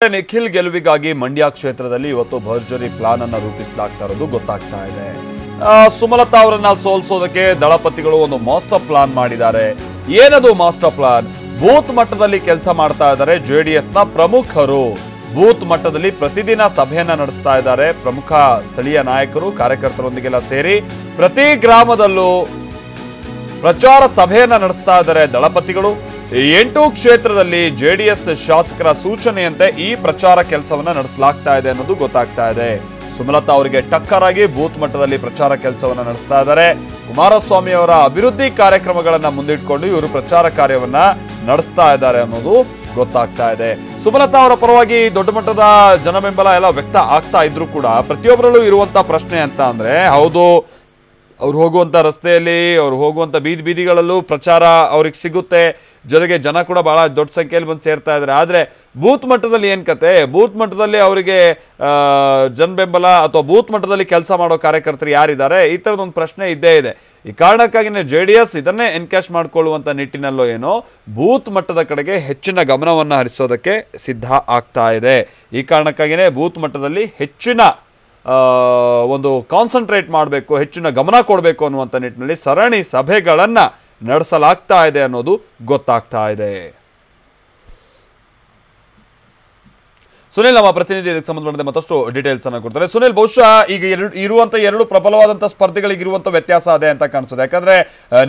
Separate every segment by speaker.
Speaker 1: ನಿಖಿಲ್ ಗೆಲುವಿಗಾಗಿ ಮಂಡ್ಯ ಕ್ಷೇತ್ರದಲ್ಲಿ ಇವತ್ತು ಭರ್ಜರಿ ಪ್ಲಾನ್ ಅನ್ನು ರೂಪಿಸಲಾಗ್ತಾ ಇರೋದು ಗೊತ್ತಾಗ್ತಾ ಇದೆ. ಸುಮಲತಾ ಅವರನ್ನ ಸೋಲಿಸೋದಕ್ಕೆ ದಳಪತಿಗಳು ಒಂದು ಮಾಸ್ಟರ್ ಪ್ಲಾನ್ ಮಾಡಿದ್ದಾರೆ. ಏನದು ಮಾಸ್ಟರ್ ಪ್ಲಾನ್? ಬೂತ್ ಮಟ್ಟದಲ್ಲಿ ಕೆಲಸ ಮಾಡ್ತಾ ಇದ್ದಾರೆ ಜೆಡಿಎಸ್ ನ ಪ್ರಮುಖರು. ಬೂತ್ ಮಟ್ಟದಲ್ಲಿ ಪ್ರತಿದಿನ ಸಭೆಯನ್ನ ನಡೆಸ್ತಾ ಇದ್ದಾರೆ. ಪ್ರಮುಖ ಸ್ಥಳೀಯ ನಾಯಕರು ಕಾರ್ಯಕರ್ತರೊಂದಿಗೆಲ್ಲ ಸೇರಿ ಪ್ರತಿ ಗ್ರಾಮದಲ್ಲೂ ಪ್ರಚಾರ ಸಭೆಯನ್ನ ನಡೆಸ್ತಾ ಇದ್ದಾರೆ ದಳಪತಿಗಳು. 8 ಕ್ಷೇತ್ರದಲ್ಲಿ ಜೆಡಿಎಸ್ ಶಾಸಕರ ಸೂಚನೆಯಂತೆ ಈ ಪ್ರಚಾರ ಕೆಲಸವನ್ನ ನಡೆಸಲಾಗ್ತಾ ಇದೆ ಅನ್ನೋದು ಗೊತ್ತಾಗ್ತಾ ಇದೆ. ಸುಮಲತಾ ಅವರಿಗೆ ಟಕ್ಕರ್ ಆಗಿ ಬೂತ್ ಮಟ್ಟದಲ್ಲಿ ಪ್ರಚಾರ ಕೆಲಸವನ್ನ ನಡೆಸ್ತಾ ಇದ್ದಾರೆ. ಕುಮಾರಸ್ವಾಮಿ ಅವರ ಅಭಿವೃದ್ಧಿ ಕಾರ್ಯಕ್ರಮಗಳನ್ನ ಮುಂದಿಟ್ಕೊಂಡು ಇವರು ಪ್ರಚಾರ ಕಾರ್ಯವನ್ನ ನಡೆಸ್ತಾ ಇದ್ದಾರೆ ಅನ್ನೋದು ಗೊತ್ತಾಗ್ತಾ ಇದೆ. ಸುಮಲತಾ ಅವರ ಪರವಾಗಿ ದೊಡ್ಡ ಮಟ್ಟದ ಜನಬೆಂಬಲ ಎಲ್ಲ ವ್ಯಕ್ತ ಆಗ್ತಾ ಇದ್ರು ಕೂಡ ಪ್ರತಿಯೊಬ್ಬರಲ್ಲೂ ಇರುವಂತ ಪ್ರಶ್ನೆ ಅಂತ ಅಂದ್ರೆ, ಹೌದು ಅವ್ರು ಹೋಗುವಂತ ರಸ್ತೆಯಲ್ಲಿ ಅವ್ರು ಹೋಗುವಂತ ಬೀದಿಗಳಲ್ಲೂ ಪ್ರಚಾರ ಅವ್ರಿಗೆ ಸಿಗುತ್ತೆ, ಜೊತೆಗೆ ಜನ ಕೂಡ ಬಹಳ ದೊಡ್ಡ ಸಂಖ್ಯೆಯಲ್ಲಿ ಬಂದು ಸೇರ್ತಾ ಇದ್ದಾರೆ. ಆದ್ರೆ ಬೂತ್ ಮಟ್ಟದಲ್ಲಿ ಏನ್ ಕತೆ? ಬೂತ್ ಮಟ್ಟದಲ್ಲಿ ಅವರಿಗೆ ಜನಬೆಂಬಲ ಅಥವಾ ಬೂತ್ ಮಟ್ಟದಲ್ಲಿ ಕೆಲಸ ಮಾಡೋ ಕಾರ್ಯಕರ್ತರು ಯಾರಿದ್ದಾರೆ? ಈ ತರದೊಂದು ಪ್ರಶ್ನೆ ಇದ್ದೇ ಇದೆ. ಈ ಕಾರಣಕ್ಕಾಗಿನೇ ಜೆಡಿಎಸ್ ಇದನ್ನೇ ಎನ್ಕ್ಯಾಶ್ ಮಾಡ್ಕೊಳ್ಳುವಂತ ನಿಟ್ಟಿನಲ್ಲೋ ಏನೋ ಬೂತ್ ಮಟ್ಟದ ಕಡೆಗೆ ಹೆಚ್ಚಿನ ಗಮನವನ್ನ ಹರಿಸೋದಕ್ಕೆ ಸಿದ್ಧ ಆಗ್ತಾ ಇದೆ. ಈ ಕಾರಣಕ್ಕಾಗಿನೇ ಬೂತ್ ಮಟ್ಟದಲ್ಲಿ ಹೆಚ್ಚಿನ ಒಂದು ಕಾನ್ಸಂಟ್ರೇಟ್ ಮಾಡಬೇಕು, ಹೆಚ್ಚಿನ ಗಮನ ಕೊಡಬೇಕು ಅನ್ನುವಂಥ ನಿಟ್ಟಿನಲ್ಲಿ ಸರಣಿ ಸಭೆಗಳನ್ನ ನಡೆಸಲಾಗ್ತಾ ಇದೆ ಅನ್ನೋದು ಗೊತ್ತಾಗ್ತಾ ಇದೆ. ಸುನಿಲ್ ನಮ್ಮ ಪ್ರತಿನಿಧಿ ಇದಕ್ಕೆ ಸಂಬಂಧಪಟ್ಟಂತೆ ಮತ್ತಷ್ಟು ಡೀಟೇಲ್ಸ್ ಅನ್ನ ಕೊಡ್ತಾರೆ. ಸುನಿಲ್, ಬಹುಶಃ ಈಗ ಇರುವಂತ ಎರಡು ಪ್ರಬಲವಾದಂತಹ ಸ್ಪರ್ಧಿಗಳಿಗೆ ಇರುವಂತ ವ್ಯತ್ಯಾಸ ಅದೇ ಅಂತ ಕಾಣಿಸುತ್ತೆ. ಯಾಕಂದ್ರೆ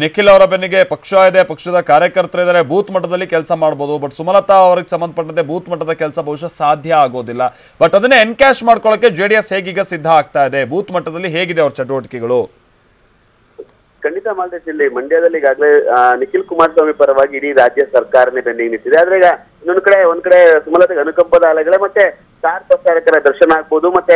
Speaker 1: ನಿಖಿಲ್ ಅವರ ಬೆನ್ನಿಗೆ ಪಕ್ಷ ಇದೆ, ಪಕ್ಷದ ಕಾರ್ಯಕರ್ತರಿದ್ದಾರೆ, ಬೂತ್ ಮಟ್ಟದಲ್ಲಿ ಕೆಲಸ ಮಾಡಬಹುದು. ಬಟ್ ಸುಮಲತಾ ಅವರಿಗೆ ಸಂಬಂಧಪಟ್ಟಂತೆ ಬೂತ್ ಮಟ್ಟದ ಕೆಲಸ ಬಹುಶಃ ಸಾಧ್ಯ ಆಗೋದಿಲ್ಲ. ಬಟ್ ಅದನ್ನೇ ಎನ್ಕ್ಯಾಶ್ ಮಾಡ್ಕೊಳ್ಳೋಕೆ ಜೆಡಿಎಸ್ ಹೇಗೀಗ ಸಿದ್ಧ ಆಗ್ತಾ ಇದೆ? ಬೂತ್ ಮಟ್ಟದಲ್ಲಿ ಹೇಗಿದೆ ಅವ್ರ ಚಟುವಟಿಕೆಗಳು?
Speaker 2: ಖಂಡಿತ ಮಾಲ್ತೇಶ್, ಇಲ್ಲಿ ಮಂಡ್ಯದಲ್ಲಿ ಈಗಾಗಲೇ ನಿಖಿಲ್ ಕುಮಾರಸ್ವಾಮಿ ಪರವಾಗಿ ಇಡೀ ರಾಜ್ಯ ಸರ್ಕಾರನೇ ಬೆನ್ನಿಗೆ ನಿಂತಿದೆ. ಆದ್ರೆ ಈಗ ಒಂದ್ ಕಡೆ ಸುಮಲತೆಗೆ ಅನುಕಂಪದ ಅಲೆಗಳೇ, ಮತ್ತೆ ಸ್ಟಾರ್ ಪ್ರಚಾರಕರ ದರ್ಶನ ಆಗ್ಬೋದು, ಮತ್ತೆ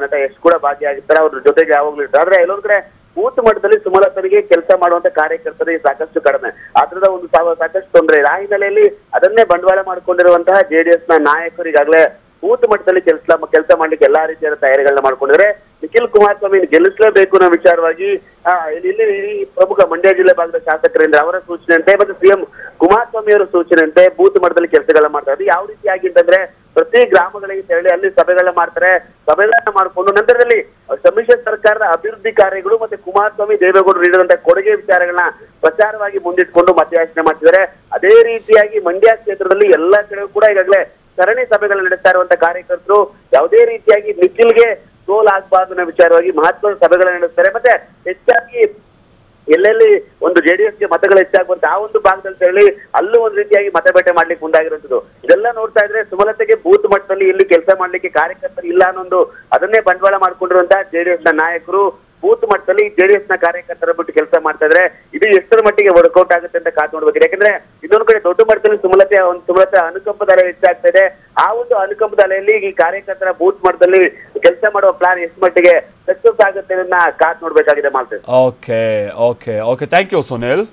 Speaker 2: ನಟ ಯಶ್ ಕೂಡ ಭಾಗಿಯಾಗಿರ್ತಾರೆ, ಅವ್ರ ಜೊತೆಗೆ ಯಾವಾಗ್ಲೂ ಇರ್ತಾರೆ. ಆದ್ರೆ ಎಲ್ಲೊಂದ್ ಕಡೆ ಬೂತ್ ಮಟ್ಟದಲ್ಲಿ ಸುಮಲತನಿಗೆ ಕೆಲಸ ಮಾಡುವಂತ ಕಾರ್ಯಕರ್ತರಿಗೆ ಸಾಕಷ್ಟು ಕಡಿಮೆ, ಅದರದ ಒಂದು ಸಾಕಷ್ಟು ತೊಂದರೆ ಇದೆ. ಆ ಹಿನ್ನೆಲೆಯಲ್ಲಿ ಅದನ್ನೇ ಬಂಡವಾಳ ಮಾಡಿಕೊಂಡಿರುವಂತಹ ಜೆಡಿಎಸ್ ನ ನಾಯಕರು ಈಗಾಗಲೇ ಬೂತ್ ಮಟ್ಟದಲ್ಲಿ ಕೆಲಸ ಮಾಡ್ಲಿಕ್ಕೆ ಎಲ್ಲಾ ರೀತಿಯಾದ ತಯಾರಿಗಳನ್ನ ಮಾಡ್ಕೊಂಡಿದ್ರೆ ನಿಖಿಲ್ ಕುಮಾರಸ್ವಾಮಿ ಗೆಲ್ಲಿಸಲೇಬೇಕು ಅನ್ನೋ ವಿಚಾರವಾಗಿ ಇಲ್ಲಿ ಪ್ರಮುಖ ಮಂಡ್ಯ ಜಿಲ್ಲೆ ಭಾಗದ ಶಾಸಕರಿಂದ ಅವರ ಸೂಚನೆಯಂತೆ ಮತ್ತೆ ಸಿಎಂ ಕುಮಾರಸ್ವಾಮಿ ಅವರ ಸೂಚನೆಯಂತೆ ಬೂತ್ ಮಟ್ಟದಲ್ಲಿ ಕೆಲಸಗಳನ್ನ ಮಾಡ್ತಾರೆ. ಅದು ಯಾವ ರೀತಿಯಾಗಿ ಅಂತಂದ್ರೆ, ಪ್ರತಿ ಗ್ರಾಮಗಳಿಗೆ ತೆರಳಿ ಅಲ್ಲಿ ಸಭೆಗಳನ್ನ ಮಾಡ್ತಾರೆ. ಸಭೆಗಳನ್ನ ಮಾಡಿಕೊಂಡು ನಂತರದಲ್ಲಿ ಸಮ್ಮಿಶ್ರ ಸರ್ಕಾರದ ಅಭಿವೃದ್ಧಿ ಕಾರ್ಯಗಳು ಮತ್ತೆ ಕುಮಾರಸ್ವಾಮಿ ದೇವೇಗೌಡರು ನೀಡಿದಂತಹ ಕೊಡುಗೆ ವಿಚಾರಗಳನ್ನ ಪ್ರಚಾರವಾಗಿ ಮುಂದಿಟ್ಕೊಂಡು ಮತಯಾಚನೆ ಮಾಡ್ತಿದ್ದಾರೆ. ಅದೇ ರೀತಿಯಾಗಿ ಮಂಡ್ಯ ಕ್ಷೇತ್ರದಲ್ಲಿ ಎಲ್ಲಾ ಕಡೆ ಕೂಡ ಈಗಾಗಲೇ ಸರಣಿ ಸಭೆಗಳನ್ನ ನಡೆಸ್ತಾ ಇರುವಂತಹ ಕಾರ್ಯಕರ್ತರು ಯಾವುದೇ ರೀತಿಯಾಗಿ ನಿಖಿಲ್ಗೆ ಸೋಲಾಗಬಾರ್ದು ಅನ್ನೋ ವಿಚಾರವಾಗಿ ಮಹತ್ವದ ಸಭೆಗಳನ್ನ ನಡೆಸ್ತಾರೆ. ಮತ್ತೆ ಹೆಚ್ಚಾಗಿ ಎಲ್ಲೆಲ್ಲಿ ಒಂದು ಜೆಡಿಎಸ್ಗೆ ಮತಗಳು ಹೆಚ್ಚಾಗುವಂತ ಆ ಒಂದು ಭಾಗದಲ್ಲಿ ತೆರಳಿ ಅಲ್ಲೂ ಒಂದ್ ರೀತಿಯಾಗಿ ಮತಬೇಟೆ ಮಾಡ್ಲಿಕ್ಕೆ ಮುಂದಾಗಿರುವಂತದ್ದು. ಇದೆಲ್ಲ ನೋಡ್ತಾ ಇದ್ರೆ ಸುಮಲತೆಗೆ ಬೂತ್ ಮಟ್ಟದಲ್ಲಿ ಇಲ್ಲಿ ಕೆಲಸ ಮಾಡ್ಲಿಕ್ಕೆ ಕಾರ್ಯಕರ್ತರು ಇಲ್ಲ ಅನ್ನೊಂದು ಅದನ್ನೇ ಬಂಡವಾಳ ಮಾಡ್ಕೊಂಡಿರುವಂತಹ ಜೆಡಿಎಸ್ ನ ನಾಯಕರು ಬೂತ್ ಮಟ್ಟದಲ್ಲಿ ಜೆಡಿಎಸ್ ನ ಕಾರ್ಯಕರ್ತರ ಬಿಟ್ಟು ಕೆಲಸ ಮಾಡ್ತಾ ಇದ್ರೆ ಇದು ಎಷ್ಟರ ಮಟ್ಟಿಗೆ ವರ್ಕೌಟ್ ಆಗುತ್ತೆ ಅಂತ ಕಾದ್ ನೋಡ್ಬೇಕು. ಯಾಕಂದ್ರೆ ಇನ್ನೊಂದು ಕಡೆ ದೊಡ್ಡ ಮಟ್ಟದಲ್ಲಿ ಸುಮಲತಾ ಅನುಕಂಪದ ಅಲೆ ಹೆಚ್ಚಾಗ್ತಾ ಇದೆ. ಆ ಒಂದು ಅನುಕಂಪದ ಅಲೆಯಲ್ಲಿ ಈ ಕಾರ್ಯಕರ್ತರ ಬೂತ್ ಮಟ್ಟದಲ್ಲಿ ಕೆಲಸ ಮಾಡುವ ಪ್ಲಾನ್ ಎಷ್ಟು ಮಟ್ಟಿಗೆ ಸಕ್ಸಸ್ ಆಗುತ್ತೆ ಅನ್ನೋದನ್ನ ಕಾದ್ ನೋಡ್ಬೇಕಾಗಿದೆ. ಮಾಡ್ತೇವೆ.
Speaker 1: Okay, thank you Sunil.